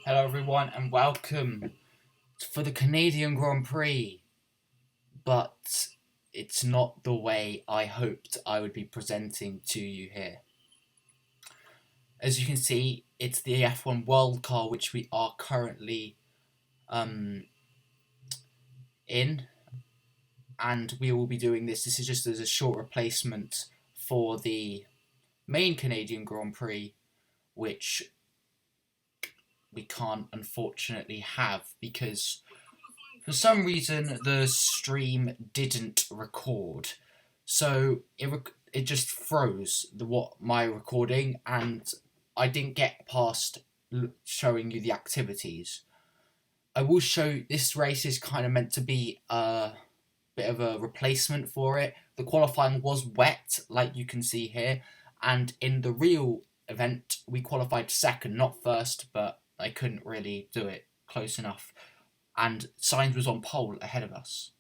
Hello everyone and welcome for the Canadian Grand Prix, but it's not the way I hoped I would be presenting to you here. As you can see, it's the F1 World Car which we are currently in, and we will be doing this. This is just as a short replacement for the main Canadian Grand Prix, which we can't unfortunately have because for some reason the stream didn't record, so it just froze my recording, and I didn't get past showing you the activities. I will show this race is kind of meant to be a bit of a replacement for it. The qualifying was wet, like you can see here, and in the real event we qualified second, not first, but I couldn't really do it close enough, and Sainz was on pole ahead of us.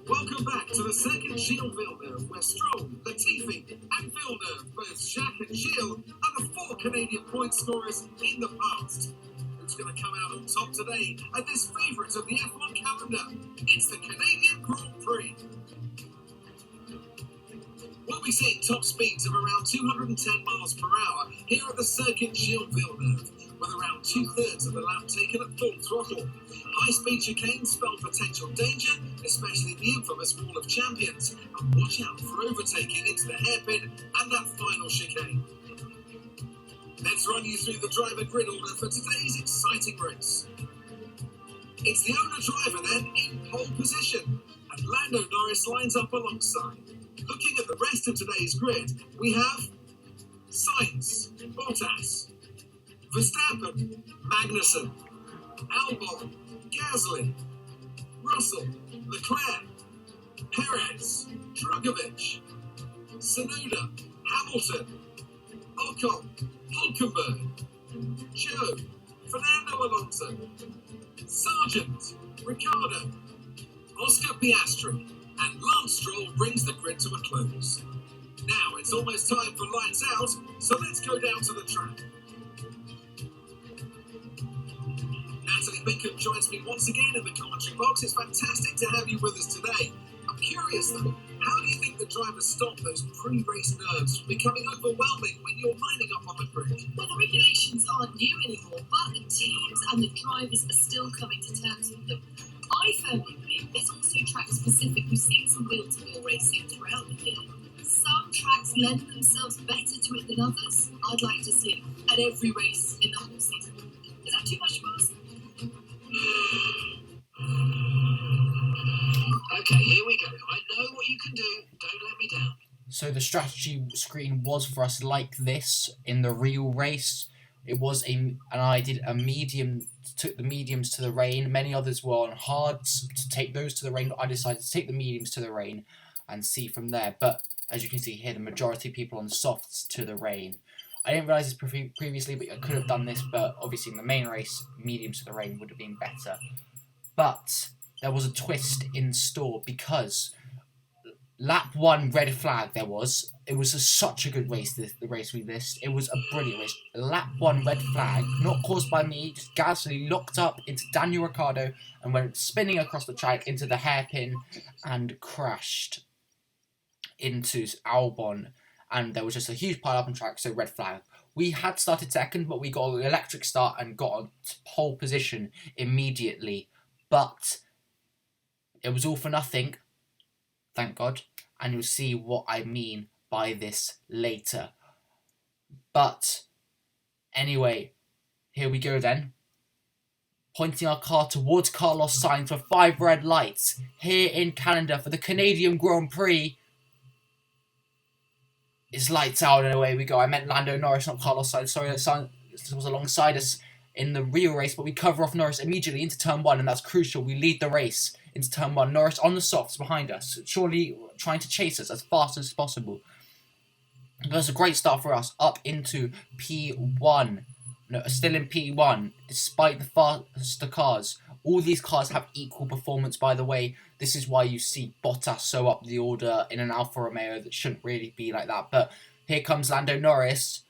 Welcome back to the second Gilles Villeneuve, where Stroll, Latifi and Villeneuve, both Jacques and Gilles, are the four Canadian point scorers in the past. Who's going to come out on top today at this favourite of the F1 calendar? It's the Canadian Grand Prix. We'll be seeing top speeds of around 210 miles per hour here at the circuit Gilles Villeneuve, with around two-thirds of the lap taken at full throttle. High-speed chicanes spell potential danger, especially the infamous Wall of Champions, and watch out for overtaking into the hairpin and that final chicane. Let's run you through the driver grid order for today's exciting race. It's the owner-driver then in pole position, and Lando Norris lines up alongside. Looking at the rest of today's grid, we have Sainz, Bottas, Verstappen, Magnussen, Albon, Gasly, Russell, Leclerc, Perez, Drugovich, Tsunoda, Hamilton, Ocon, Hulkenberg, Joe, Fernando Alonso, Sargent, Ricciardo, Oscar Piastri, and Lance Stroll brings the grid to a close. Now it's almost time for lights out, so let's go down to the track. Natalie Bingham joins me once again in the commentary box. It's fantastic to have you with us today. I'm curious though, how do you think the drivers stop those pre-race nerves from becoming overwhelming when you're lining up on the grid? Well, the regulations aren't new anymore, but the teams and the drivers are still coming to terms with them. I firmly believe there's also track specific. We've seen some wheel-to-wheel racing throughout the year. Some tracks lend themselves better to it than others. I'd like to see it at every race in the whole season. Is that too much to ask? Okay, here we go. I know what you can do. Don't let me down. So the strategy screen was for us like this in the real race. It was and I did a medium, took the mediums to the rain. Many others were on hards to take those to the rain, but I decided to take the mediums to the rain and see from there. But as you can see here, the majority of people on softs to the rain. I didn't realise this previously, but I could have done this, but obviously in the main race, mediums to the rain would have been better. But there was a twist in store because lap 1 red flag it was such a good race, the race we missed. It was a brilliant race. Lap 1 red flag, not caused by me, just Gasly locked up into Daniel Ricciardo and went spinning across the track into the hairpin and crashed into Albon, and there was just a huge pile up on track, so red flag. We had started second, but we got an electric start and got on pole position immediately, but it was all for nothing, thank God, and you'll see what I mean by this later. But anyway, here we go then. Pointing our car towards Carlos Sainz for 5 red lights here in Canada for the Canadian Grand Prix. It's lights out and away we go. I meant Lando Norris, not Carlos Sainz. Sorry, Sainz was alongside us in the real race, but we cover off Norris immediately into turn 1, and that's crucial. We lead the race into turn 1. Norris on the softs behind us, surely trying to chase us as fast as possible. It was a great start for us, up into P1. No, still in P1, despite the faster cars. All these cars have equal performance, by the way. This is why you see Bottas so up the order in an Alfa Romeo that shouldn't really be like that. But here comes Lando Norris.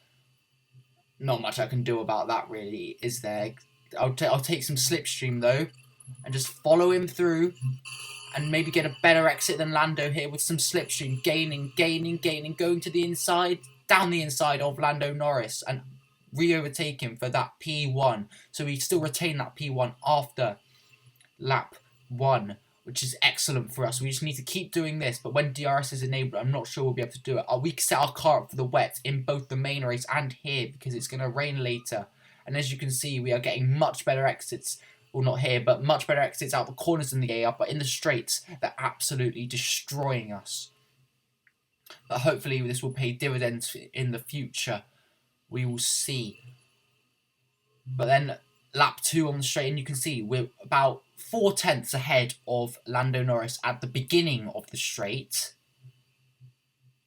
not much I can do about that, really, is there? I'll take some slipstream, though, and just follow him through, and maybe get a better exit than Lando here with some slipstream, gaining, going to the inside, down the inside of Lando Norris, and re-overtake him for that P1. So we still retain that P1 after lap 1, which is excellent for us. We just need to keep doing this, but when DRS is enabled, I'm not sure we'll be able to do it. We set our car up for the wet in both the main race and here, because it's going to rain later. And as you can see, we are getting much better exits. Well, not here, but much better exits out the corners than the AR, but in the straights, they're absolutely destroying us. But hopefully this will pay dividends in the future. We will see. But then lap 2 on the straight, and you can see we're about 4 tenths ahead of Lando Norris at the beginning of the straight.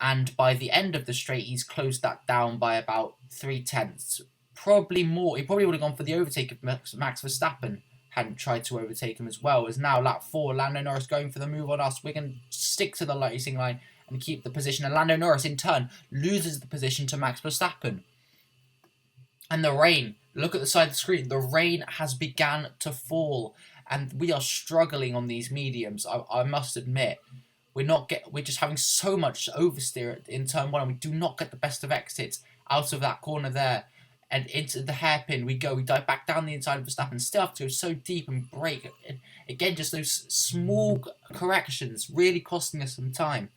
And by the end of the straight, he's closed that down by about 3 tenths. Probably more. He probably would have gone for the overtake if Max Verstappen hadn't tried to overtake him as well. As now lap 4, Lando Norris going for the move on us. We're going to stick to the racing line and keep the position. And Lando Norris, in turn, loses the position to Max Verstappen. And the rain, look at the side of the screen. The rain has begun to fall. And we are struggling on these mediums, I must admit. We're just having so much oversteer in turn 1. And we do not get the best of exits out of that corner there. And into the hairpin we go. We dive back down the inside of Verstappen. Still have to go so deep and brake. And again, just those small corrections really costing us some time.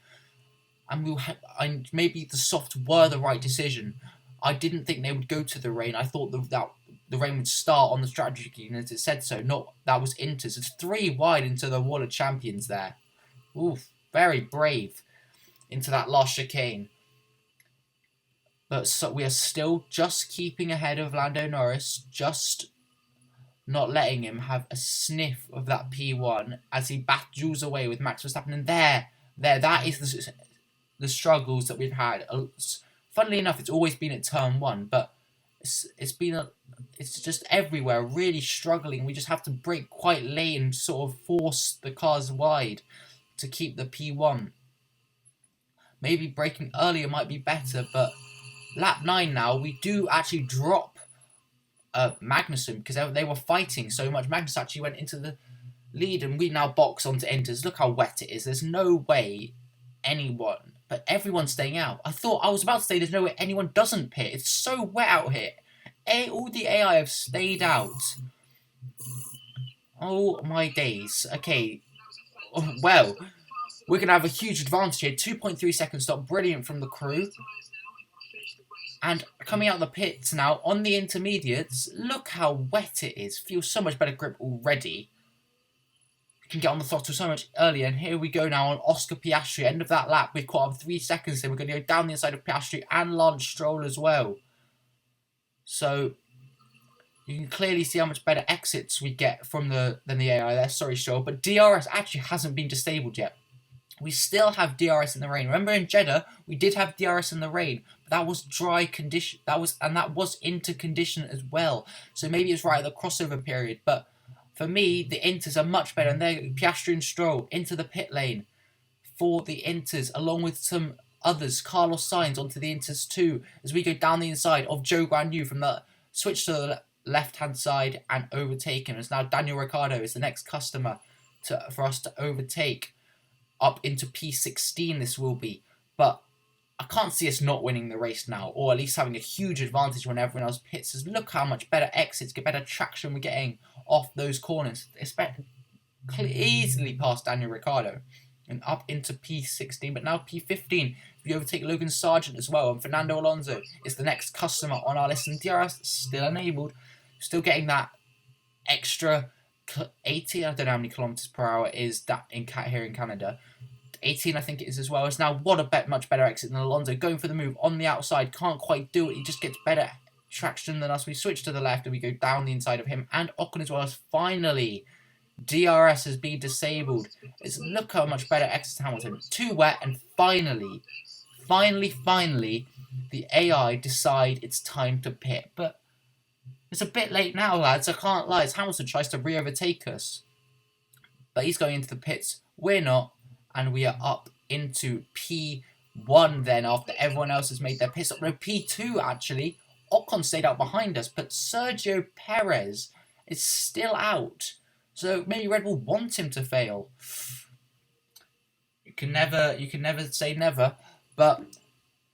And maybe the soft were the right decision. I didn't think they would go to the rain. I thought that the rain would start on the strategy key, and as it said so. That was Inter's. It's 3 wide into the wall of champions there. Oof, very brave into that last chicane. But so we are still just keeping ahead of Lando Norris, just not letting him have a sniff of that P1 as he battles away with Max Verstappen. And that is the struggles that we've had. Funnily enough, it's always been at turn 1, but it's just everywhere, really struggling. We just have to brake quite late and sort of force the cars wide to keep the P1. Maybe braking earlier might be better, but lap 9 now, we do actually drop Magnussen because they were fighting so much. Magnussen actually went into the lead, and we now box onto Inters. Look how wet it is. There's no way anyone, but everyone's staying out. I was about to say there's no way anyone doesn't pit. It's so wet out here. All the AI have stayed out. Oh my days. Okay. Well, we're going to have a huge advantage here. 2.3 second stop. Brilliant from the crew. And coming out the pits now on the intermediates, look how wet it is. Feels so much better grip already. We can get on the throttle so much earlier. And here we go now on Oscar Piastri. End of that lap. We've caught up 3 seconds here. We're going to go down the inside of Piastri and Lance Stroll as well. So you can clearly see how much better exits we get than the AI there. Sorry, Stroll. But DRS actually hasn't been disabled yet. We still have DRS in the rain. Remember in Jeddah, we did have DRS in the rain, but that was dry condition. That was into condition as well. So maybe it's right at the crossover period. But for me, the Inters are much better. And there, Piastri and Stroll into the pit lane for the Inters, along with some others. Carlos Sainz onto the Inters too, as we go down the inside of Joe Guan Yu from the switch to the left-hand side and overtake him. As now Daniel Ricciardo is the next customer for us to overtake. Up into P16 this will be, but I can't see us not winning the race now, or at least having a huge advantage when everyone else pits. As look how much better exits, get better traction we're getting off those corners, easily past Daniel Ricciardo and up into P16, but now P15. We overtake Logan Sargent as well, and Fernando Alonso is the next customer on our list, and DRS still enabled, still getting that extra 18, I don't know how many kilometers per hour is that here in Canada. 18 I think it is as well. It's now what a much better exit than Alonso, going for the move on the outside, can't quite do it. He just gets better traction than us. We switch to the left and we go down the inside of him and Ocon as well. As finally DRS has been disabled. Look how much better exit Hamilton. Too wet, and finally the AI decide it's time to pit. But it's a bit late now, lads. I can't lie. As Hamilton tries to re-overtake us. But he's going into the pits. We're not. And we are up into P1 then, after everyone else has made their pit stop. No, P2 actually. Ocon stayed out behind us, but Sergio Perez is still out. So maybe Red Bull want him to fail. You can never say never. But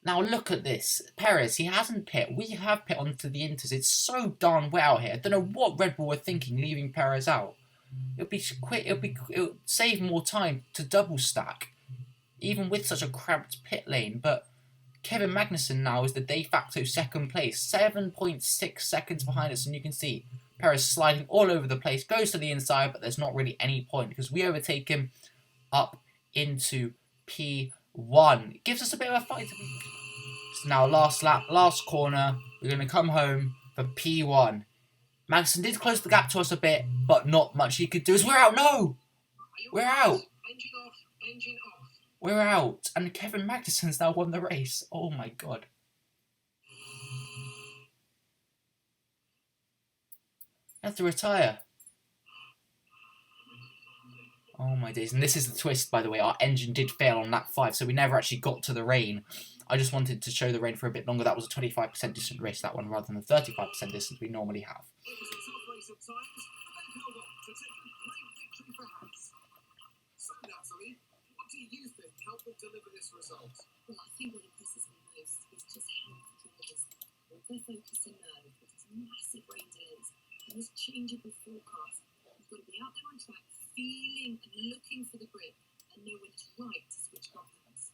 now look at this. Perez, he hasn't pit. We have pit onto the Inters. It's so darn wet out here. I don't know what Red Bull were thinking leaving Perez out. It'll be quick. It'll save more time to double stack, even with such a cramped pit lane. But Kevin Magnussen now is the de facto second place, 7.6 seconds behind us, and you can see Perez sliding all over the place, goes to the inside, but there's not really any point because we overtake him up into P1. It gives us a bit of a fight. So now last lap, last corner, we're going to come home for P1. Magnussen did close the gap to us a bit, but not much he could do. We're out. No! We're out. Engine off, engine off. We're out. And Kevin Magnussen's now won the race. Oh my god. I have to retire. Oh my days. And this is the twist, by the way. Our engine did fail on lap 5, so we never actually got to the rain. I just wanted to show the rain for a bit longer. That was a 25% distance race, that one, rather than the 35% distance we normally have. It was a tough race at times, but they've held on to take a great victory for Haas. So, Natalie, what do you think helped them deliver this result? Well, I think what impresses me most is just how the drivers, what they're focusing now, with these massive rain delays and this changeable forecast. You've got to be out there on track, feeling and looking for the grip, and know when it's right to switch buttons.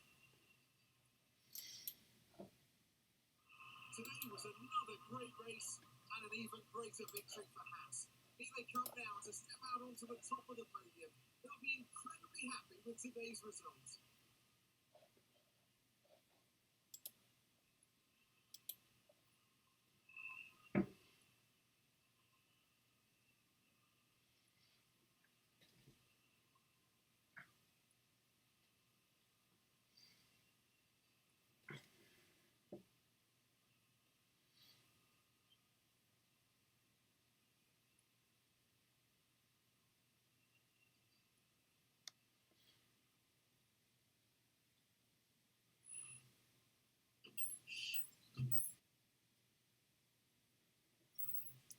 Today was another great race and an even greater victory for Haas. Here they come now to step out onto the top of the podium. They'll be incredibly happy with today's results.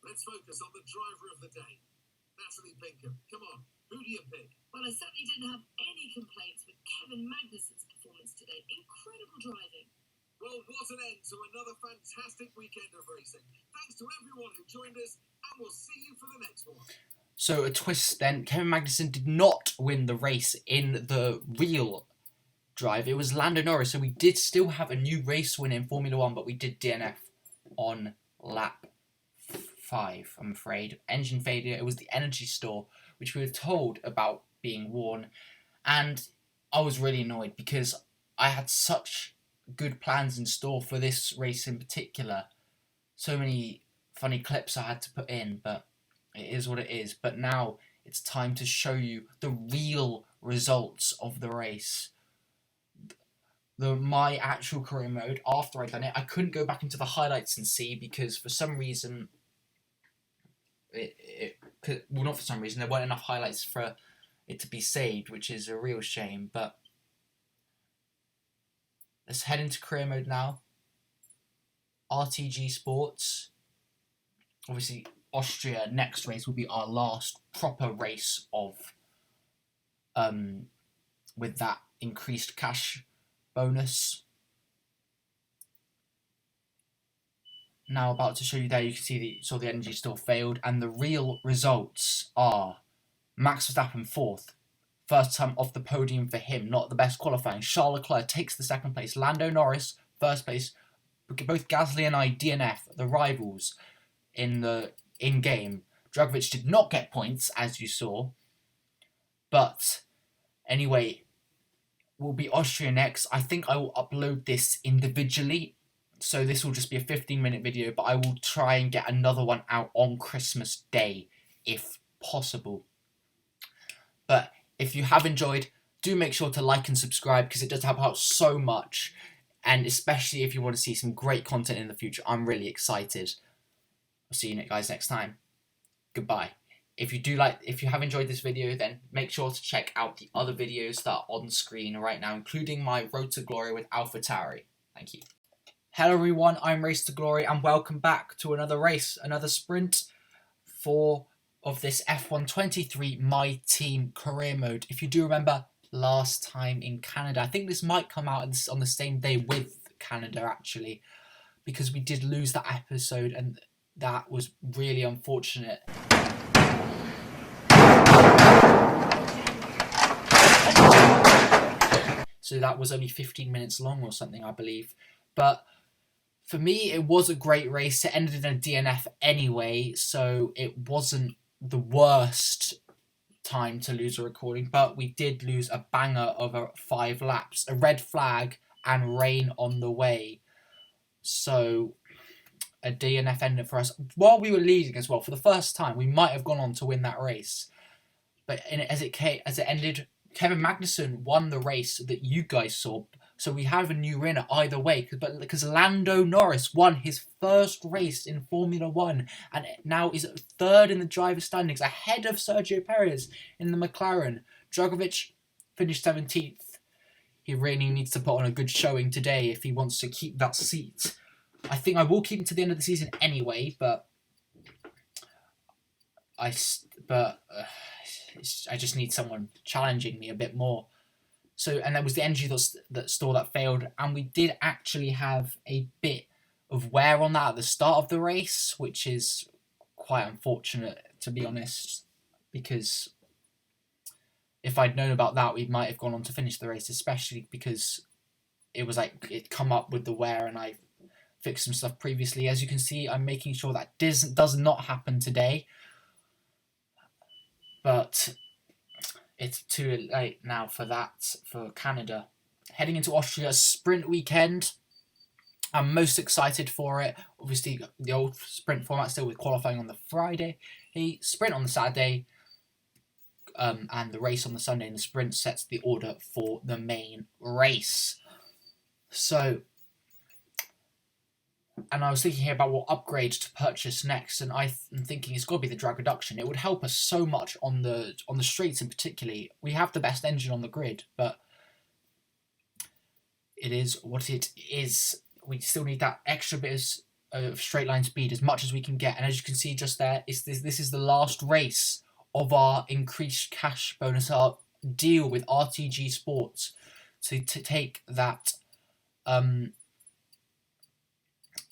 Let's focus on the driver of the day, Natalie Pinkham. Come on, who do you pick? Well, I certainly didn't have any complaints with Kevin Magnussen's performance today. Incredible driving. Well, what an end to another fantastic weekend of racing. Thanks to everyone who joined us, and we'll see you for the next one. So a twist then. Kevin Magnussen did not win the race in the real drive. It was Lando Norris, so we did still have a new race win in Formula 1, but we did DNF on lap 5, I'm afraid. Engine failure. It was the energy store, which we were told about being worn, and I was really annoyed because I had such good plans in store for this race in particular. So many funny clips I had to put in, but it is what it is. But now it's time to show you the real results of the race. My actual career mode, after I'd done it, I couldn't go back into the highlights and see because for some reason well, not for some reason, there weren't enough highlights for it to be saved, which is a real shame. But let's head into career mode now. RTG Sports. Obviously, Austria next race will be our last proper race of with that increased cash bonus. Now about to show you there, you can see the energy still failed, and the real results are Max Verstappen 4th, first time off the podium for him, not the best qualifying. Charles Leclerc takes the 2nd place, Lando Norris 1st place, both Gasly and I DNF, the rivals in the in-game. Dragovic did not get points, as you saw, but anyway, will be Austria next. I think I will upload this individually. So this will just be a 15-minute video, but I will try and get another one out on Christmas Day, if possible. But if you have enjoyed, do make sure to like and subscribe, because it does help out so much. And especially if you want to see some great content in the future, I'm really excited. I'll see you guys next time. Goodbye. If you have enjoyed this video, then make sure to check out the other videos that are on screen right now, including my Road to Glory with AlphaTauri. Thank you. Hello everyone, I'm Race to Glory and welcome back to another race, another sprint of this F1 23 My Team career mode. If you do remember last time in Canada, I think this might come out on the same day with Canada actually, because we did lose that episode and that was really unfortunate. So that was only 15 minutes long or something, I believe. But for me, it was a great race. It ended in a DNF anyway, so it wasn't the worst time to lose a recording. But we did lose a banger of 5 laps, a red flag, and rain on the way. So a DNF ended for us while we were leading as well. For the first time, we might have gone on to win that race. But as it ended, Kevin Magnussen won the race that you guys saw. So we have a new winner either way, because Lando Norris won his first race in Formula 1 and now is third in the driver's standings, ahead of Sergio Perez in the McLaren. Drogovic finished 17th. He really needs to put on a good showing today if he wants to keep that seat. I think I will keep him to the end of the season anyway, but I just need someone challenging me a bit more. So, and that was the energy store that failed, and we did actually have a bit of wear on that at the start of the race, which is quite unfortunate, to be honest, because if I'd known about that, we might have gone on to finish the race, especially because it was like it come up with the wear, and I fixed some stuff previously. As you can see, I'm making sure that does not happen today, but it's too late now for that, for Canada. Heading into Austria, sprint weekend. I'm most excited for it. Obviously, the old sprint format still with qualifying on the Friday, a sprint on the Saturday, and the race on the Sunday. And the sprint sets the order for the main race. So, and I was thinking here about what upgrade to purchase next, and I'm thinking it's got to be the drag reduction. It would help us so much on the straights, in particularly. We have the best engine on the grid, but it is what it is. We still need that extra bit of straight line speed as much as we can get. And as you can see just there, this is the last race of our increased cash bonus, our deal with RTG Sports, to take that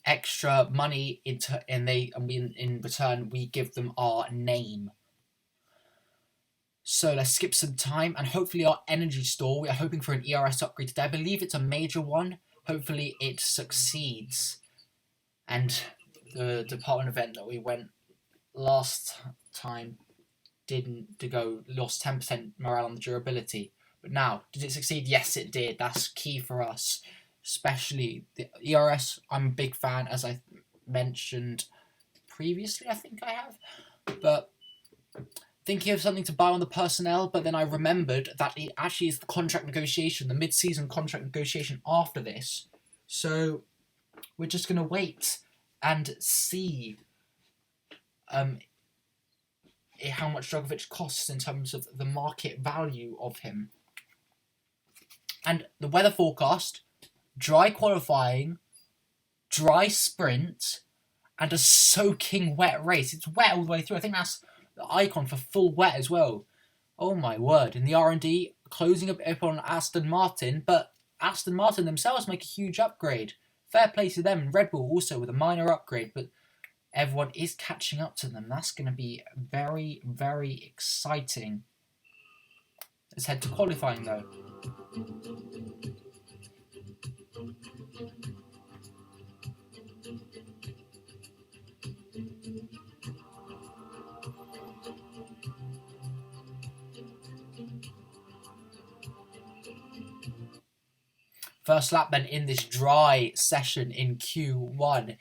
extra money in return we give them our name. So let's skip some time, and hopefully our energy store, we are hoping for an ERS upgrade today. I believe it's a major one. Hopefully it succeeds. And the department event that we went last time didn't go, lost 10% morale on the durability. But now, did it succeed? Yes, it did. That's key for us. Especially the ERS, I'm a big fan, as I mentioned previously, I think I have. But thinking of something to buy on the personnel, but then I remembered that it actually is the contract negotiation, the mid-season contract negotiation after this. So we're just going to wait and see how much Drogovic costs in terms of the market value of him. And the weather forecast: dry qualifying, dry sprint, and a soaking wet race. It's wet all the way through. I think that's the icon for full wet as well. Oh my word. In the R&D, closing up on Aston Martin, but Aston Martin themselves make a huge upgrade. Fair play to them. Red Bull also with a minor upgrade, but everyone is catching up to them. That's going to be very, very exciting. Let's head to qualifying though. First lap then in this dry session in Q1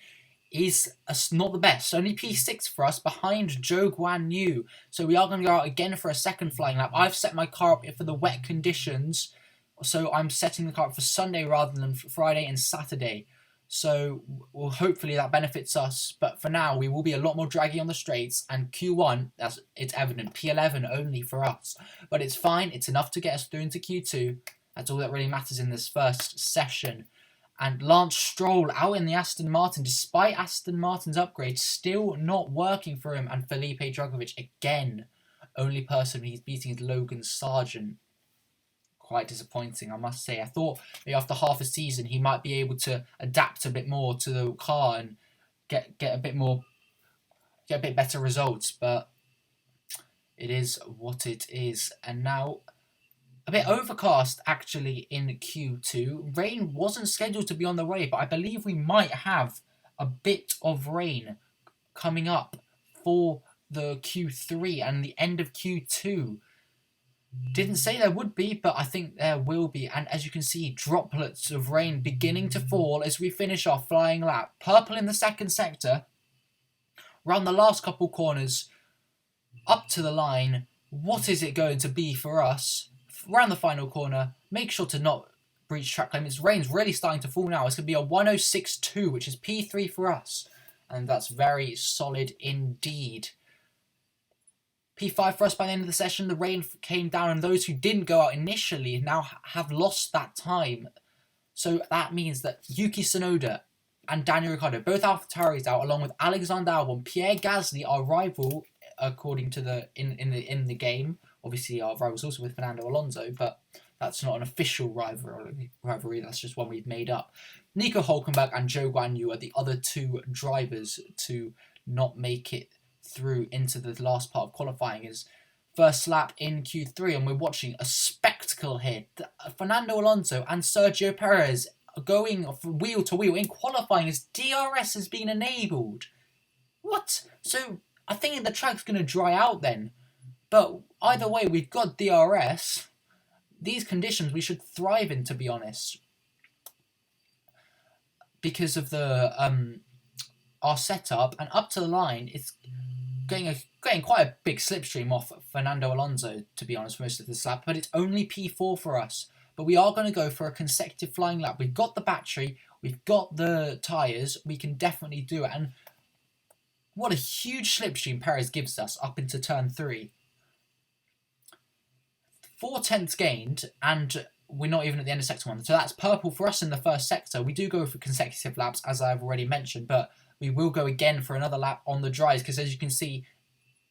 is not the best. Only P6 for us, behind Zhou Guan Yu. So we are going to go out again for a second flying lap. I've set my car up for the wet conditions, so I'm setting the car up for Sunday rather than Friday and Saturday. So well, hopefully that benefits us. But for now, we will be a lot more draggy on the straights. And Q1, it's evident, P11 only for us. But it's fine. It's enough to get us through into Q2. That's all that really matters in this first session. And Lance Stroll out in the Aston Martin, despite Aston Martin's upgrade, still not working for him. And Felipe Drugovich, again, only person he's beating is Logan Sargent. Quite disappointing, I must say. I thought maybe after half a season he might be able to adapt a bit more to the car and get a bit better results, but it is what it is. And now a bit overcast actually in Q2. Rain wasn't scheduled to be on the way, but I believe we might have a bit of rain coming up for the Q3 and the end of Q2. Didn't say there would be, but I think there will be. And as you can see, droplets of rain beginning to fall as we finish our flying lap. Purple in the second sector. Around the last couple corners, up to the line. What is it going to be for us? Around the final corner, make sure to not breach track limits. Rain's really starting to fall now. It's going to be a 106.2, which is P3 for us. And that's very solid indeed. P5 for us by the end of the session. The rain came down, and those who didn't go out initially now have lost that time. So that means that Yuki Tsunoda and Daniel Ricciardo, both AlphaTauris out, along with Alexander Albon, Pierre Gasly, our rival, according to the in the game. Obviously, our rival's also with Fernando Alonso, but that's not an official rivalry. That's just one we've made up. Nico Hülkenberg and Zhou Guanyu are the other two drivers to not make it through into the last part of qualifying. Is first lap in Q3, and we're watching a spectacle here. Fernando Alonso and Sergio Perez are going wheel to wheel in qualifying as DRS has been enabled. What? So I think the track's going to dry out then. But either way, we've got DRS. These conditions we should thrive in, to be honest, because of the our setup. And up to the line, it's getting quite a big slipstream off Fernando Alonso, to be honest, most of this lap. But it's only P4 for us. But we are going to go for a consecutive flying lap. We've got the battery, we've got the tyres, we can definitely do it. And what a huge slipstream Perez gives us up into turn 3. 4 tenths gained, and we're not even at the end of sector 1. So that's purple for us in the first sector. We do go for consecutive laps, as I've already mentioned, but we will go again for another lap on the dries, because as you can see,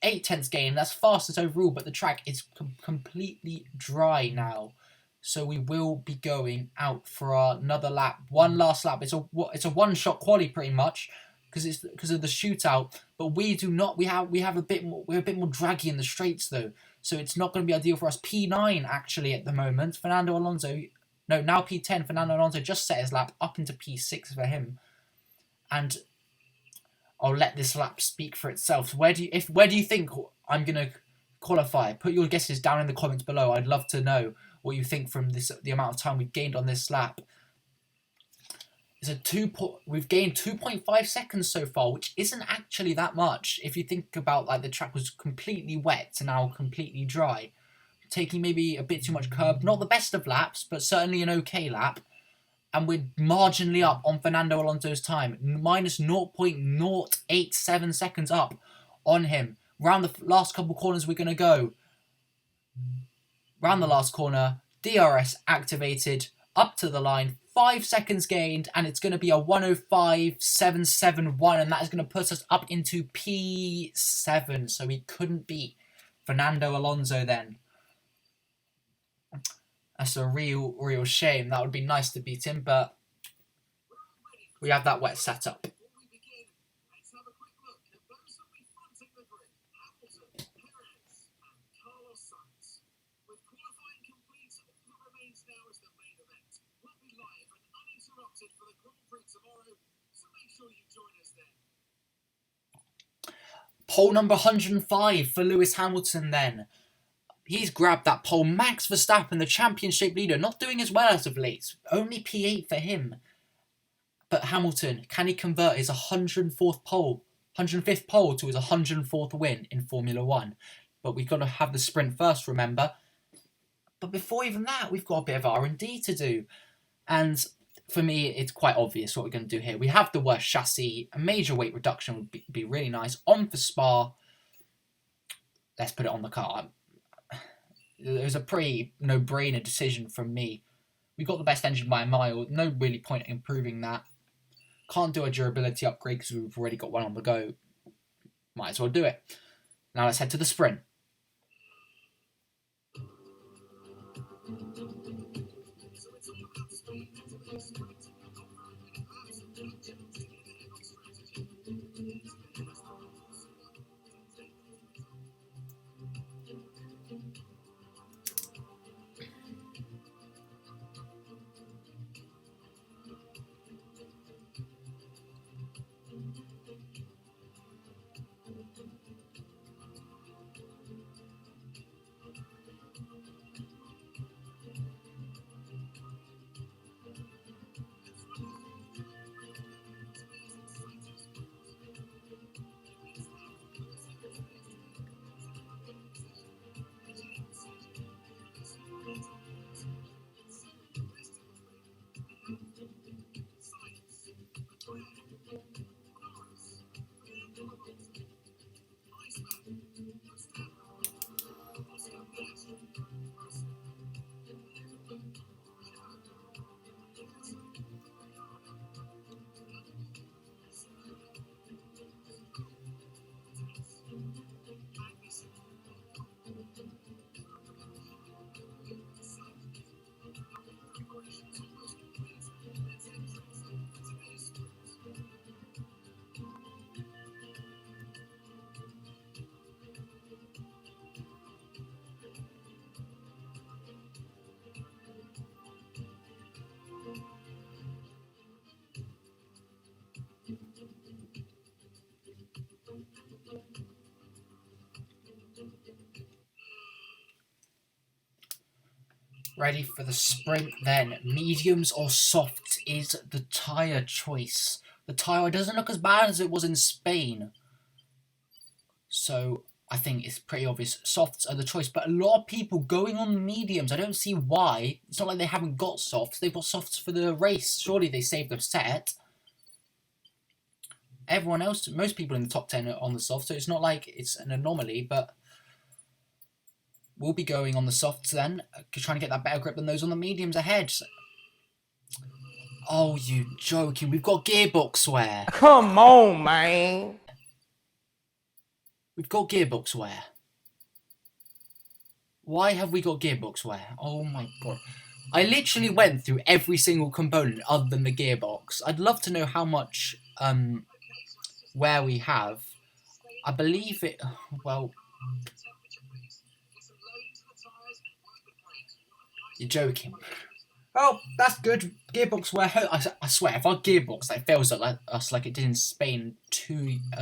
8 tenths gain, that's fastest overall, but the track is completely dry now. So we will be going out for another lap, one last lap. It's a one-shot quali pretty much, because of the shootout. But we do not. We have a bit more. We're a bit more draggy in the straights though, so it's not going to be ideal for us. P9 actually at the moment. Fernando Alonso, no, now P10. Fernando Alonso just set his lap up into P6 for him, and I'll let this lap speak for itself. Where do you think I'm going to qualify? Put your guesses down in the comments below. I'd love to know what you think from the amount of time we've gained on this lap. We've gained 2.5 seconds so far, which isn't actually that much if you think about like the track was completely wet and now completely dry, taking maybe a bit too much curb. Not the best of laps, but certainly an okay lap. And we're marginally up on Fernando Alonso's time, minus 0.087 seconds up on him. Round the last couple corners we're going to go. Round the last corner, DRS activated, up to the line, 5 seconds gained, and it's going to be a 105.771, and that is going to put us up into P7, so we couldn't beat Fernando Alonso then. That's a real shame. That would be nice to beat him, but we have that wet setup. Pole number 105 for Lewis Hamilton then. He's grabbed that pole. Max Verstappen, the championship leader, not doing as well as of late. Only P8 for him. But Hamilton, can he convert his 105th pole to his 104th win in Formula 1? But we've got to have the sprint first, remember. But before even that, we've got a bit of R&D to do. And for me, it's quite obvious what we're going to do here. We have the worst chassis. A major weight reduction would be really nice. On for Spa. Let's put it on the car. It was a pretty no-brainer decision from me. We got the best engine by a mile. No really point in improving that. Can't do a durability upgrade because we've already got one on the go. Might as well do it. Now let's head to the sprint. Ready for the sprint then. Mediums or softs is the tyre choice. The tyre doesn't look as bad as it was in Spain. So I think it's pretty obvious. Softs are the choice. But a lot of people going on the mediums, I don't see why. It's not like they haven't got softs. They've got softs for the race. Surely they saved the set. Everyone else, most people in the top 10 are on the soft. So it's not like it's an anomaly. But we'll be going on the softs then, trying to get that better grip than those on the mediums ahead. Oh, you joking. We've got gearbox wear. Come on, man. We've got gearbox wear. Why have we got gearbox wear? Oh my god. I literally went through every single component other than the gearbox. I'd love to know how much wear we have. I believe it... Well... You're joking. Oh, that's good. Gearbox wear. I swear, if our gearbox fails at us like it did in Spain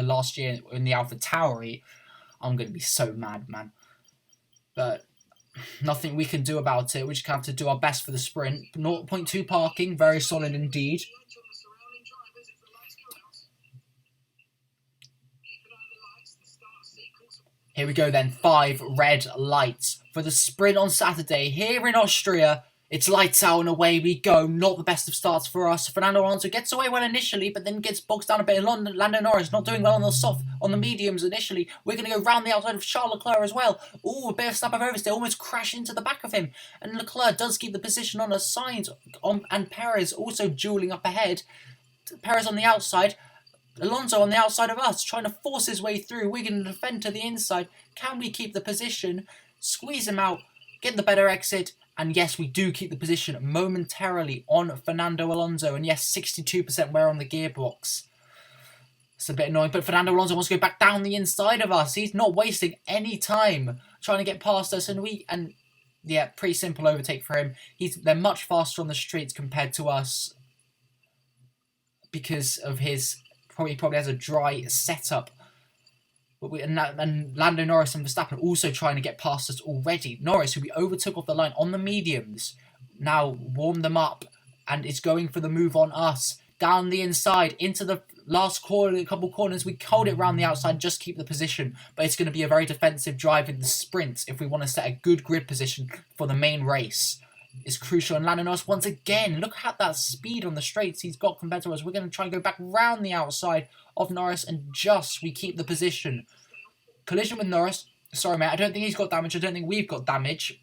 last year in the Alpha Tauri, I'm going to be so mad, man. But nothing we can do about it. We just have to do our best for the sprint. 0.2 parking, very solid indeed. Here we go then, 5 red lights for the sprint on Saturday here in Austria. It's lights out and away we go. Not the best of starts for us. Fernando Alonso gets away well initially, but then gets boxed down a bit. Lando Norris not doing well on the mediums initially. We're going to go round the outside of Charles Leclerc as well. Ooh, a bit of snap of oversteer, almost crashed into the back of him. And Leclerc does keep the position on his side. And Perez also dueling up ahead. Perez on the outside. Alonso on the outside of us, trying to force his way through. We're going to defend to the inside. Can we keep the position? Squeeze him out. Get the better exit. And yes, we do keep the position momentarily on Fernando Alonso. And yes, 62% wear on the gearbox. It's a bit annoying, but Fernando Alonso wants to go back down the inside of us. He's not wasting any time trying to get past us. And yeah, pretty simple overtake for him. They're much faster on the streets compared to us because of his... He probably has a dry setup. And Lando Norris and Verstappen also trying to get past us already. Norris, who we overtook off the line on the mediums, now warmed them up and is going for the move on us. Down the inside, into the last corner, a couple corners. We hold it round the outside, just keep the position. But it's going to be a very defensive drive in the sprints if we want to set a good grid position for the main race. Is crucial. And Lando Norris, once again, look at that speed on the straights he's got compared to us. We're going to try and go back round the outside of Norris and we keep the position. Collision with Norris. Sorry, mate, I don't think he's got damage. I don't think we've got damage.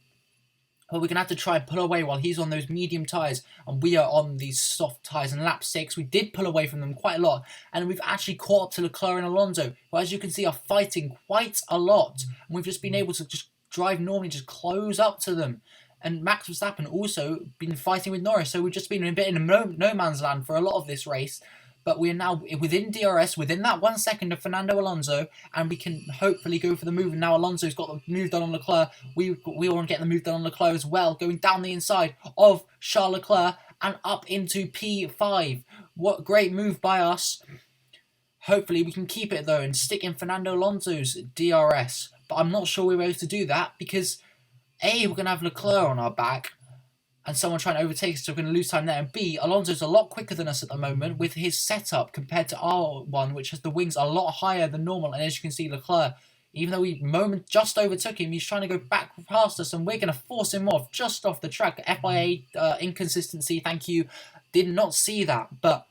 But we're going to have to try and pull away while he's on those medium tyres and we are on these soft tyres. And lap 6, we did pull away from them quite a lot. And we've actually caught up to Leclerc and Alonso, who, as you can see, are fighting quite a lot. And we've just been able to just drive normally, just close up to them. And Max Verstappen also been fighting with Norris. So we've just been a bit in no man's land for a lot of this race. But we are now within DRS, within that 1 second of Fernando Alonso, and we can hopefully go for the move. And now Alonso's got the move done on Leclerc. We want to get the move done on Leclerc as well, going down the inside of Charles Leclerc and up into P5. What great move by us. Hopefully we can keep it though and stick in Fernando Alonso's DRS. But I'm not sure we're able to do that because A, we're going to have Leclerc on our back, and someone trying to overtake us, so we're going to lose time there. And B, Alonso's a lot quicker than us at the moment with his setup compared to our one, which has the wings a lot higher than normal. And as you can see, Leclerc, even though we just overtook him, he's trying to go back past us, and we're going to force him off just off the track. FIA inconsistency, thank you. Did not see that. But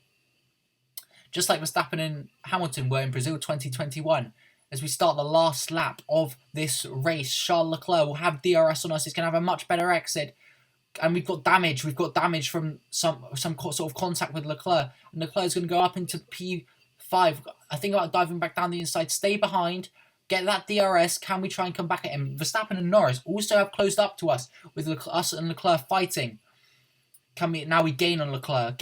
just like Verstappen and Hamilton were in Brazil 2021, as we start the last lap of this race, Charles Leclerc will have DRS on us. He's going to have a much better exit. And we've got damage. We've got damage from some sort of contact with Leclerc. And Leclerc's going to go up into P5. I think about diving back down the inside. Stay behind. Get that DRS. Can we try and come back at him? Verstappen and Norris also have closed up to us, with us and Leclerc fighting. Now we gain on Leclerc.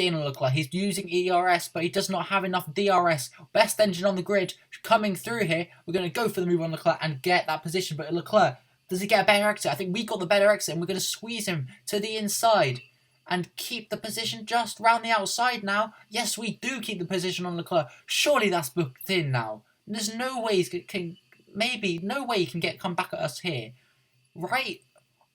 He's using ERS, but he does not have enough DRS. Best engine on the grid. Coming through here. We're going to go for the move on Leclerc and get that position. But Leclerc, does he get a better exit? I think we got the better exit, and we're going to squeeze him to the inside and keep the position just round the outside now. Yes, we do keep the position on Leclerc. Surely that's booked in now. There's no way he can come back at us here. Right?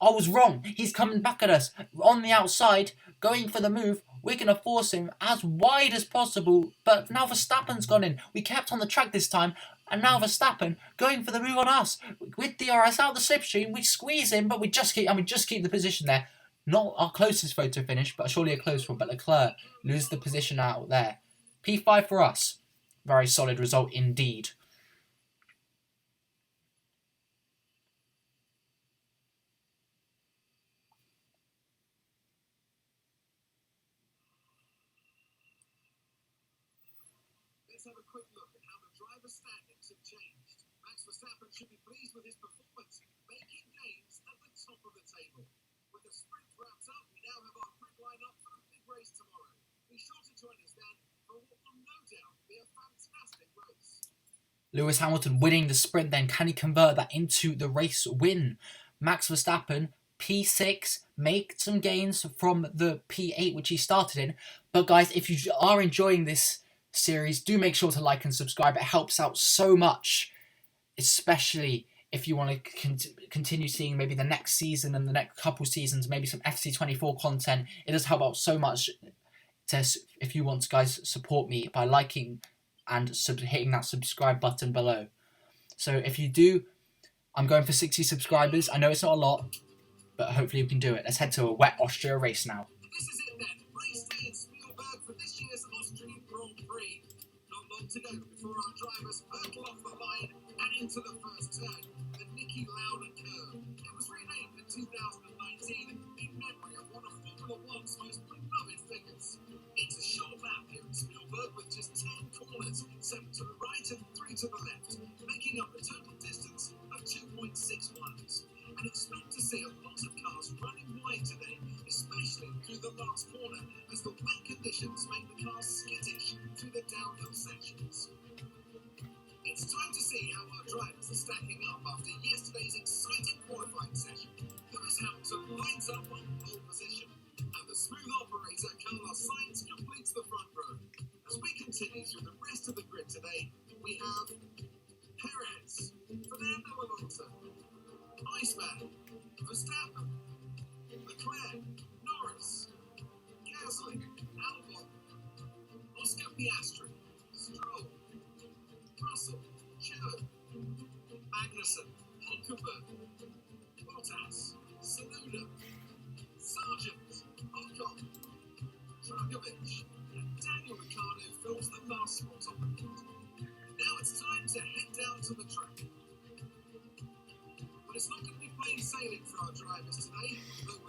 I was wrong. He's coming back at us on the outside, going for the move. We're going to force him as wide as possible. But now Verstappen's gone in. We kept on the track this time. And now Verstappen going for the move on us. With DRS out the slipstream, we squeeze him, but we just keep the position there. Not our closest photo finish, but surely a close one. But Leclerc loses the position out there. P5 for us. Very solid result indeed. Let's have a quick look at how the driver's standings have changed. Max Verstappen should be pleased with his performance, making gains at the top of the table. With the sprint wrapped up, we now have our grid line up for the big race tomorrow. Be sure to join us then for what will no doubt be a fantastic race. Lewis Hamilton winning the sprint then. Can he convert that into the race win? Max Verstappen, P6, make some gains from the P8 which he started in. But guys, if you are enjoying this series, do make sure to like and subscribe. It helps out so much, especially if you want to continue seeing maybe the next season and the next couple seasons, maybe some FC24 content. It does help out so much. If you want to, guys, support me by liking and hitting that subscribe button below. So if you do, I'm going for 60 subscribers. I know it's not a lot, but hopefully we can do it. Let's head to a wet Austria race now. This is it then. Race day at Spielberg for this year's Austrian Grand Prix. Not long to go before our drivers hurtle off the line and into the first turn, the Niki Lauda curve. It was renamed in 2019 in memory of one of Formula One's most beloved figures. It's a short lap here at Spielberg with just 10 corners, 7 to the right and 3 to the left, making up a total distance of 2.6 miles. And expect to see a lot of cars running wide today, especially through the last corner, as the wet conditions make the cars skittish through the downhill sections. It's time to see how our drivers are stacking up after yesterday's exciting qualifying session. Lewis Hamilton lines up on pole position, and the smooth operator Carlos Sainz completes the front row. As we continue through the rest of the grid today, we have Perez, Fernando Alonso, Iceman, Verstappen, Leclerc, Norris, Gasly, Albon, Oscar Piastri, Stroll, Russell, Checo, Magnussen, Hulkenberg, Bottas, Tsunoda, Sargent, Ocon, Dragovic, and Daniel Ricciardo fills the last spot on the grid. Now it's time to head down to the track. But it's not going to be plain sailing for our drivers today, although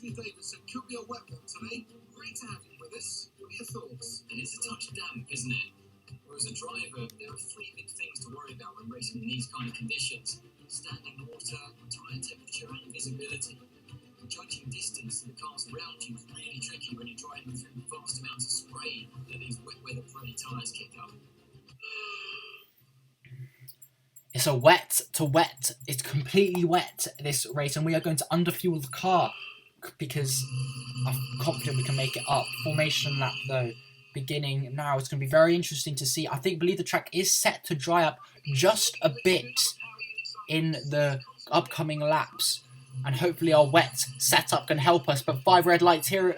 Anthony Davidson could be a wet one today. Great to have you with us. What are your thoughts? And it's a touch damp, isn't it? Whereas a driver, there are three big things to worry about when racing in these kind of conditions: standing water, tyre temperature, and visibility. Judging distance to the cars around you is really tricky when you're driving through vast amounts of spray that these wet weather-friendly tyres kick up. It's a wet to wet. It's completely wet, this race, and we are going to underfuel the car because I'm confident we can make it up. Formation lap, though, beginning now. It's going to be very interesting to see. Believe the track is set to dry up just a bit in the upcoming laps, and hopefully our wet setup can help us. But 5 red lights here.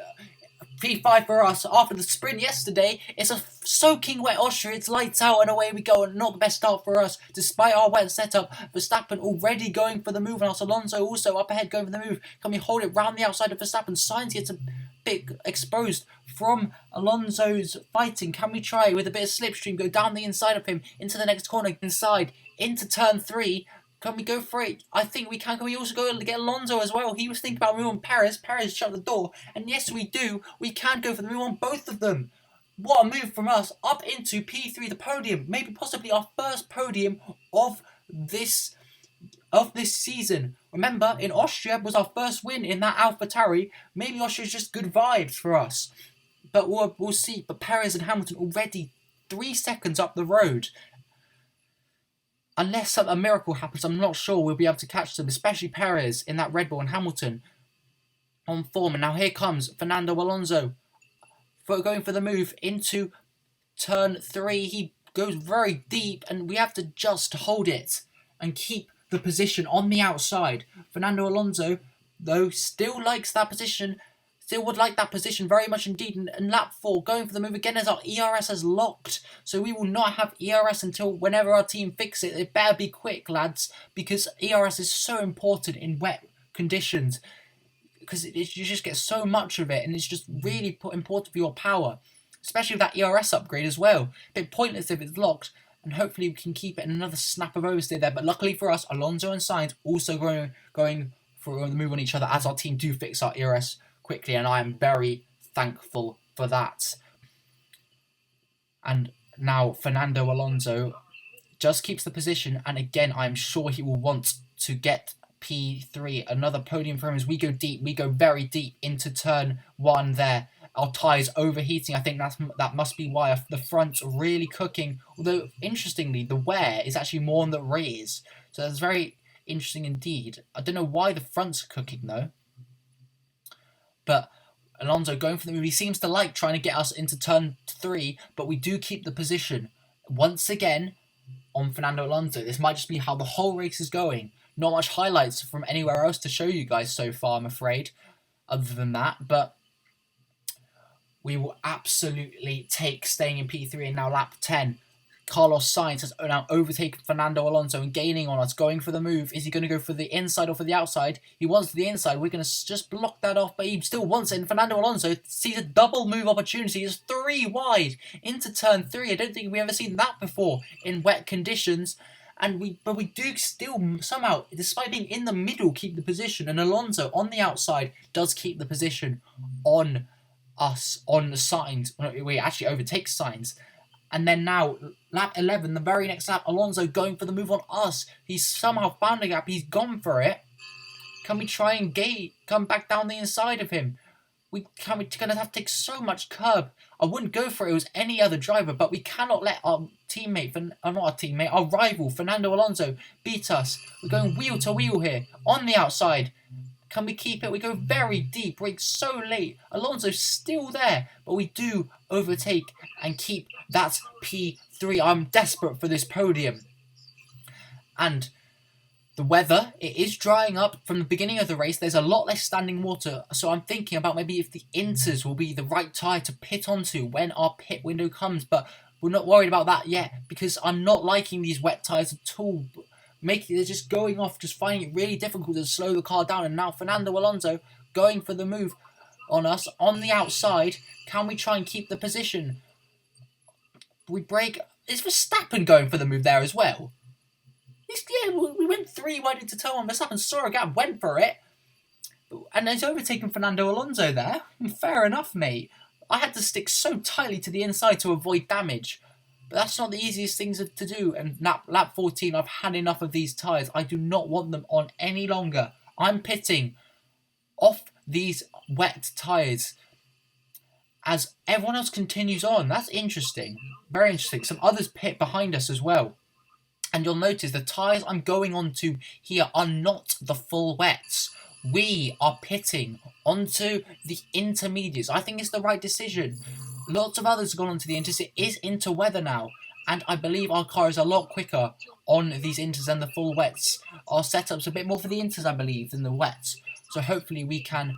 P5 for us after the sprint yesterday. It's a soaking wet Austria. It's lights out and away we go, and not the best start for us despite our wet setup. Verstappen already going for the move, and Alonso also up ahead going for the move. Can we hold it round the outside of Verstappen? Sainz gets a bit exposed from Alonso's fighting. Can we try with a bit of slipstream go down the inside of him into the next corner, inside into turn 3? Can we go for it? I think we can. Can we also go and get Alonso as well? He was thinking about moving on Perez. Perez shut the door. And yes, we do. We can go for the move on both of them. What a move from us. Up into P3, the podium. Maybe possibly our first podium of this season. Remember, in Austria was our first win in that AlphaTauri. Maybe Austria's just good vibes for us. But we'll see. But Perez and Hamilton already 3 seconds up the road. Unless a miracle happens, I'm not sure we'll be able to catch them, especially Perez in that Red Bull and Hamilton on form. And now here comes Fernando Alonso going for the move into turn 3. He goes very deep, and we have to just hold it and keep the position on the outside. Fernando Alonso, though, still likes that position. Still would like that position very much indeed. And lap 4, going for the move again as our ERS has locked. So we will not have ERS until whenever our team fix it. It better be quick, lads, because ERS is so important in wet conditions. Because you just get so much of it, and it's just really important for your power. Especially with that ERS upgrade as well. A bit pointless if it's locked. And hopefully we can keep it in another snap of oversteer there. But luckily for us, Alonso and Sainz also going for the move on each other as our team do fix our ERS quickly, and I am very thankful for that. And now Fernando Alonso just keeps the position, and again I'm sure he will want to get P3, another podium for him as we go deep. We go very deep into turn 1 there. Our tyres overheating. I think that must be why the front's really cooking. Although interestingly, the wear is actually more on the rears, so that's very interesting indeed. I don't know why the front's cooking though. But Alonso going for the move. He seems to like trying to get us into turn 3, but we do keep the position once again on Fernando Alonso. This might just be how the whole race is going. Not much highlights from anywhere else to show you guys so far, I'm afraid, other than that. But we will absolutely take staying in P3, and now lap 10. Carlos Sainz has now overtaken Fernando Alonso and gaining on us, going for the move. Is he going to go for the inside or for the outside? He wants the inside. We're going to just block that off, but he still wants it. And Fernando Alonso sees a double move opportunity. He's 3 wide into turn 3. I don't think we've ever seen that before in wet conditions. But we do still somehow, despite being in the middle, keep the position. And Alonso on the outside does keep the position on us, on the Sainz. We actually overtakes Sainz. And then now, lap 11, the very next lap, Alonso going for the move on us. He's somehow found a gap. He's gone for it. Can we try and come back down the inside of him? We're going to have to take so much curb. I wouldn't go for it. It was any other driver, but we cannot let our our rival, Fernando Alonso, beat us. We're going wheel to wheel here, on the outside. Can we keep it? We go very deep, brake so late. Alonso's still there, but we do overtake and keep that P3. I'm desperate for this podium. And the weather, it is drying up from the beginning of the race. There's a lot less standing water, so I'm thinking about maybe if the Inters will be the right tyre to pit onto when our pit window comes, but we're not worried about that yet because I'm not liking these wet tyres at all. They're just going off, just finding it really difficult to slow the car down. And now Fernando Alonso going for the move on us on the outside. Can we try and keep the position? We brake. Is Verstappen going for the move there as well? We went 3 wide into turn 1. Verstappen saw a gap, went for it. And he's overtaken Fernando Alonso there. Fair enough, mate. I had to stick so tightly to the inside to avoid damage. But that's not the easiest things to do. And lap 14, I've had enough of these tyres. I do not want them on any longer. I'm pitting off these wet tyres as everyone else continues on. That's interesting. Very interesting. Some others pit behind us as well. And you'll notice the tyres I'm going onto here are not the full wets. We are pitting onto the intermediates. I think it's the right decision. Lots of others have gone onto the inters. It is interweather now. And I believe our car is a lot quicker on these inters than the full wets. Our setup's a bit more for the inters, I believe, than the wets. So hopefully we can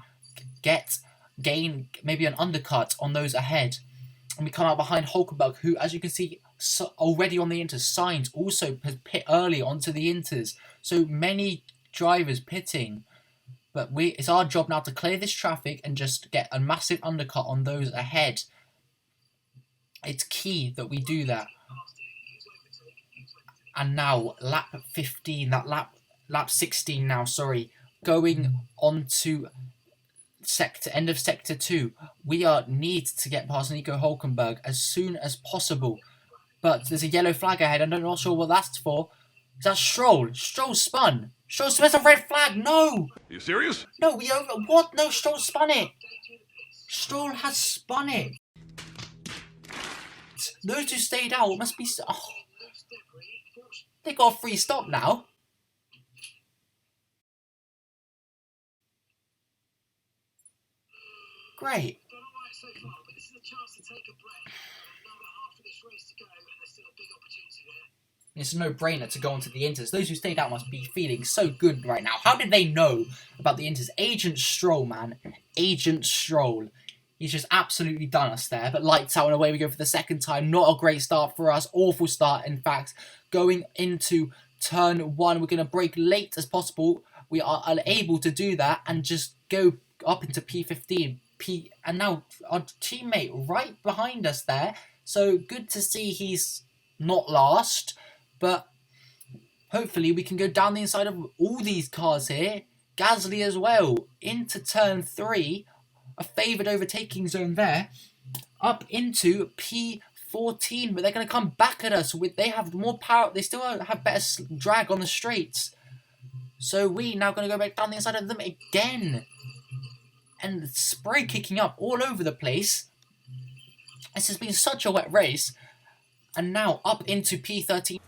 gain maybe an undercut on those ahead. And we come out behind Hulkenberg, who, as you can see, already on the inters. Sainz also has pit early onto the inters. So many drivers pitting. But it's our job now to clear this traffic and just get a massive undercut on those ahead. It's key that we do that. And now, lap 15, lap 16 now, sorry. Going on to end of sector 2. We need to get past Nico Hulkenberg as soon as possible. But there's a yellow flag ahead. I'm not sure what that's for. Is that Stroll? Stroll spun. Stroll spun a red flag. No. Are you serious? No, what? No, Stroll spun it. Stroll has spun it. Those who stayed out must be... Oh. They got a free stop now. Great. It's a no-brainer to go onto the inters. Those who stayed out must be feeling so good right now. How did they know about the inters? Agent Stroll, man. Agent Stroll. He's just absolutely done us there. But lights out and away we go for the second time. Not a great start for us. Awful start, in fact. Going into turn 1, we're going to brake late as possible. We are unable to do that and just go up into P15. And now our teammate right behind us there. So good to see he's not last. But hopefully we can go down the inside of all these cars here. Gasly as well. Into turn 3. A favoured overtaking zone there. Up into P14. But they're going to come back at us. They have more power. They still have better drag on the straights. So we now going to go back down the inside of them again. And spray kicking up all over the place. This has been such a wet race. And now up into P13.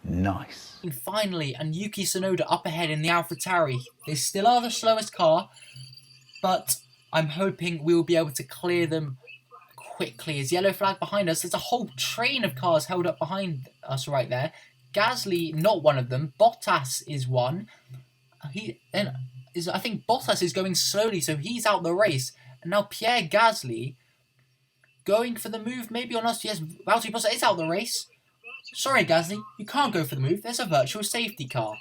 Nice. And finally, and Yuki Tsunoda up ahead in the AlphaTauri. They still are the slowest car, but I'm hoping we will be able to clear them quickly. As yellow flag behind us, there's a whole train of cars held up behind us right there. Gasly, not one of them. Bottas is one. I think Bottas is going slowly, so he's out the race. And now Pierre Gasly going for the move, maybe on us. Yes, Valtteri Bottas is out the race. Sorry, Gasly, you can't go for the move. There's a virtual safety car.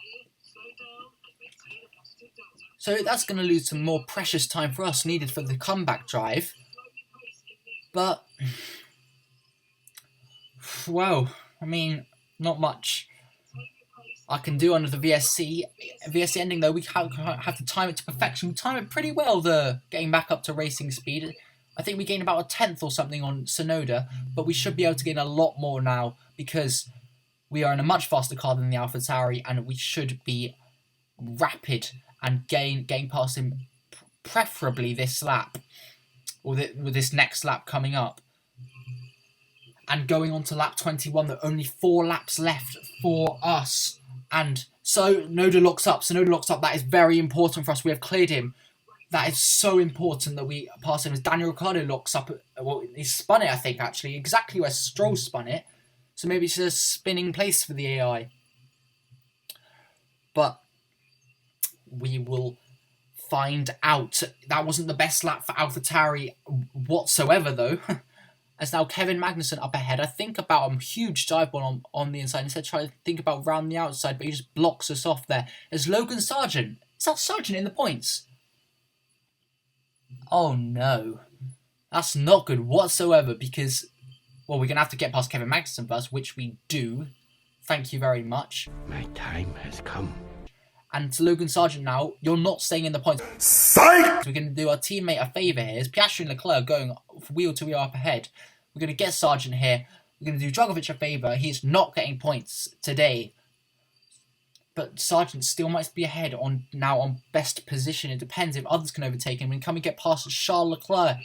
So that's going to lose some more precious time for us needed for the comeback drive. But, well, I mean, not much I can do under the VSC. VSC ending, though, we have to time it to perfection. We time it pretty well, getting back up to racing speed. I think we gained about a 10th or something on Tsunoda, but we should be able to gain a lot more now because we are in a much faster car than the AlphaTauri, and we should be rapid and gain past him, preferably this lap, or with this next lap coming up. And going on to lap 21, there are only 4 laps left for us. And so Noda locks up. That is very important for us. We have cleared him. That is so important that we pass him. As Daniel Ricciardo locks up. Well, he spun it, I think, actually. Exactly where Stroll spun it. So maybe it's a spinning place for the AI. But we will find out. That wasn't the best lap for AlphaTauri whatsoever, though. As now Kevin Magnussen up ahead. I think about a huge dive ball on the inside. Instead, try to think about round the outside, but he just blocks us off there. As Logan Sargent. Is that Sargent in the points? Oh no. That's not good whatsoever because, well, we're going to have to get past Kevin Magnussen first, which we do. Thank you very much. My time has come. And to Logan Sargent now, you're not staying in the points. Psych! We're going to do our teammate a favour here. It's Piastri and Leclerc going wheel to wheel up ahead. We're going to get Sargent here. We're going to do Dragovic a favour. He's not getting points today. But Sargent still might be ahead on best position. It depends if others can overtake him. And can we get past Charles Leclerc?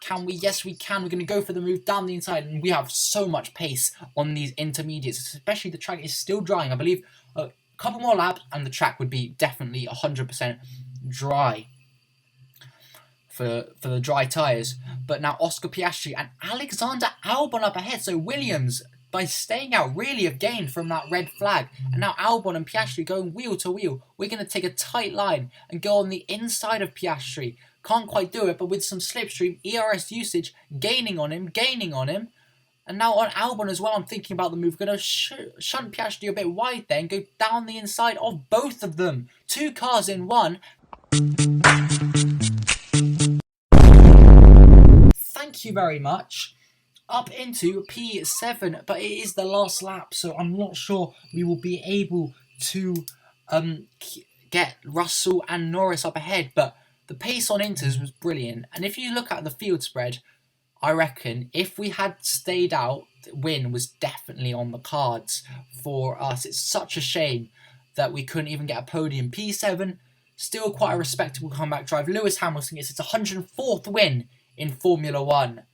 Can we? Yes, we can. We're going to go for the move down the inside. And we have so much pace on these intermediates. Especially the track is still drying. I believe a couple more laps and the track would be definitely 100% dry for the dry tyres. But now Oscar Piastri and Alexander Albon up ahead. So Williams, by staying out, really have gained from that red flag. And now Albon and Piastri going wheel to wheel. We're going to take a tight line and go on the inside of Piastri. Can't quite do it, but with some slipstream, ERS usage, gaining on him. And now on Albon as well, I'm thinking about the move. Going to shunt Piastri a bit wide there and go down the inside of both of them. 2 cars in one. Thank you very much. Up into P7, but it is the last lap, so I'm not sure we will be able to get Russell and Norris up ahead, but the pace on Inters was brilliant. And if you look at the field spread, I reckon if we had stayed out, win was definitely on the cards for us. It's such a shame that we couldn't even get a podium. P7, still quite a respectable comeback drive. Lewis Hamilton gets its 104th win in Formula 1.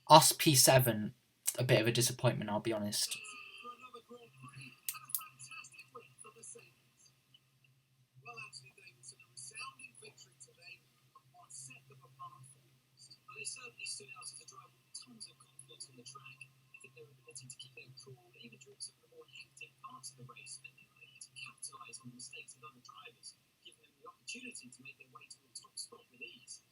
Us P7, a bit of a disappointment, I'll be honest. Certainly stood out as a driver with tons of confidence on the track. I think their ability to keep their cool, even during some of the more hectic parts of the race, and their ability to capitalise on the mistakes of other drivers, giving them the opportunity to make their way to the top spot with ease.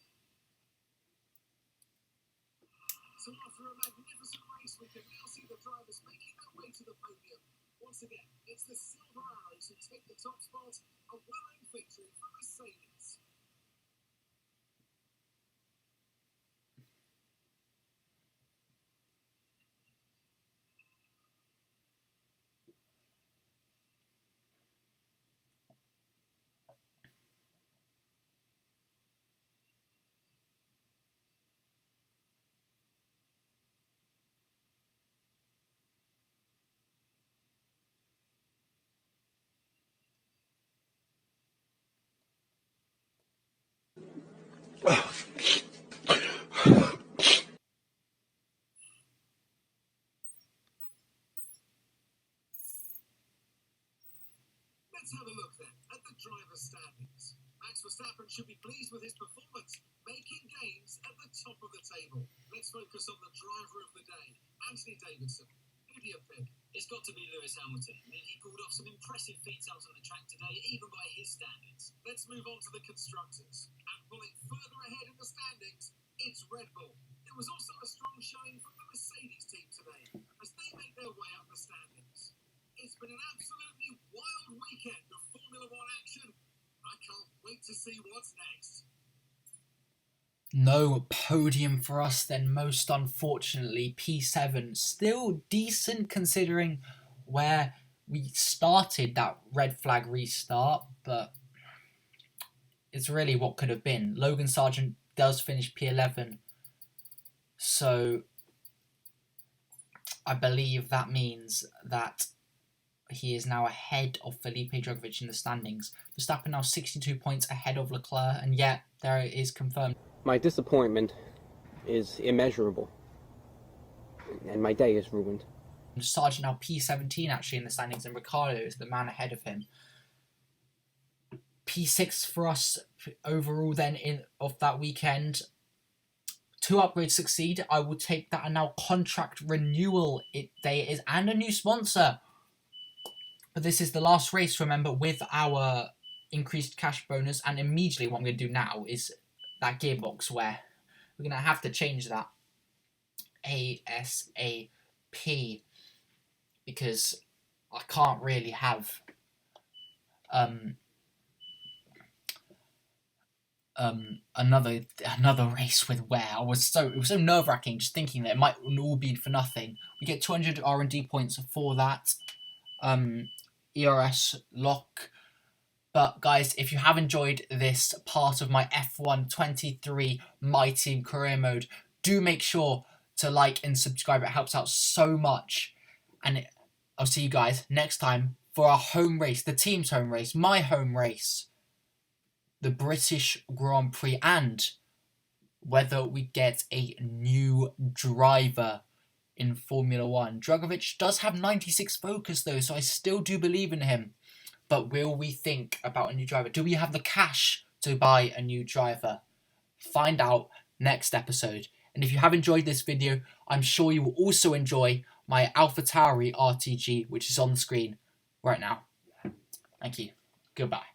So after a magnificent race, we can now see the drivers making their way to the podium. Once again, it's the Silver Arrows who take the top spot, a well-earned victory for Mercedes. Let's have a look then at the driver's standings. Max Verstappen should be pleased with his performance, making gains at the top of the table. Let's focus on the driver of the day, Anthony Davidson. Who do you pick? It's got to be Lewis Hamilton. I mean, he pulled off some impressive feats out on the track today, even by his standards. Let's move on to the constructors. And pulling further ahead in the standings, it's Red Bull. There was also a strong showing from the Mercedes team today, as they make their way up the standings. It's been an absolutely wild weekend of Formula 1 action. I can't wait to see what's next. No podium for us then, most unfortunately. P7, still decent considering where we started that red flag restart, but it's really what could have been. Logan Sargent does finish P11, so I believe that means that he is now ahead of Felipe Drugovich in the standings. Verstappen now 62 points ahead of Leclerc, and yet there it is confirmed. My disappointment is immeasurable, and my day is ruined. Sargent now P17 actually in the standings, and Ricciardo is the man ahead of him. P6 for us overall then of that weekend. 2 upgrades succeed. I will take that, and now contract renewal day is, and a new sponsor. But this is the last race, remember, with our increased cash bonus, and immediately what I'm going to do now is that gearbox where we're going to have to change that ASAP, because I can't really have another race with where it was so nerve-wracking just thinking that it might all be for nothing. We get 200 R&D points for that. ERS lock But guys, if you have enjoyed this part of my F1 23 My Team career mode, do make sure to like and subscribe. It helps out so much. And I'll see you guys next time for our home race, the team's home race, my home race, the British Grand Prix, and whether we get a new driver in Formula 1. Dragovic does have 96 focus though, so I still do believe in him. But will we think about a new driver? Do we have the cash to buy a new driver? Find out next episode. And if you have enjoyed this video, I'm sure you will also enjoy my AlphaTauri RTG, which is on the screen right now. Thank you. Goodbye.